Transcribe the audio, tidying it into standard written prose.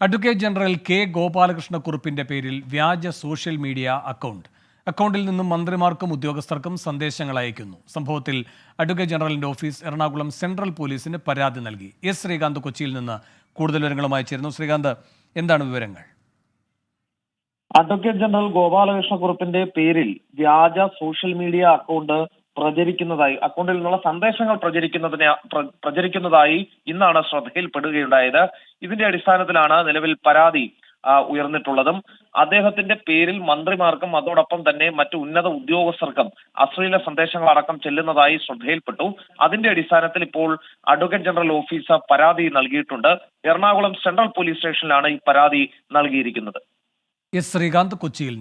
Advocate general K ഗോപാലകൃഷ്ണക്കുറുപ്പിന്റെ പേരിൽ വ്യാജ social media അക്കൗണ്ടിൽ നിന്നും മന്ത്രിമാർക്കും ഉദ്യോഗസ്ഥർക്കും സന്ദേശങ്ങൾ അയക്കുന്നു. സംഭവത്തിൽ അഡ്വക്കേറ്റ് ജനറലിന്റെ ഓഫീസ് എറണാകുളം സെൻട്രൽ പോലീസിന് പരാതി നൽകി. എസ് ശ്രീകാന്ത് കൊച്ചിയിൽ നിന്ന് കൂടുതൽ വിവരങ്ങളുമായി ചേരുന്നു. ശ്രീകാന്ത്, എന്താണ് വിവരങ്ങൾ? അഡ്വക്കേറ്റ് ജനറൽ ഗോപാലകൃഷ്ണക്കുറുപ്പിന്റെ പേരിൽ വ്യാജ സോഷ്യൽ മീഡിയ അക്കൗണ്ടിൽ നിന്നുള്ള സന്ദേശങ്ങൾ പ്രചരിക്കുന്നതായി ഇന്നാണ് ശ്രദ്ധയിൽപ്പെടുകയുണ്ടായത്. ഇതിന്റെ അടിസ്ഥാനത്തിലാണ് നിലവിൽ പരാതി ഉയർന്നിട്ടുള്ളതും. അദ്ദേഹത്തിന്റെ പേരിൽ മന്ത്രിമാർക്കും അതോടൊപ്പം തന്നെ മറ്റു ഉന്നത ഉദ്യോഗസ്ഥർക്കും അശ്ലീല സന്ദേശങ്ങൾ അടക്കം ചെല്ലുന്നതായി ശ്രദ്ധയിൽപ്പെട്ടു. അതിന്റെ അടിസ്ഥാനത്തിൽ ഇപ്പോൾ അഡ്വക്കേറ്റ് ജനറൽ ഓഫീസ് പരാതി നൽകിയിട്ടുണ്ട്. എറണാകുളം സെൻട്രൽ പോലീസ് സ്റ്റേഷനിലാണ് ഈ പരാതി നൽകിയിരിക്കുന്നത്. എസ് ശ്രീകാന്ത്, കൊച്ചിയിൽ.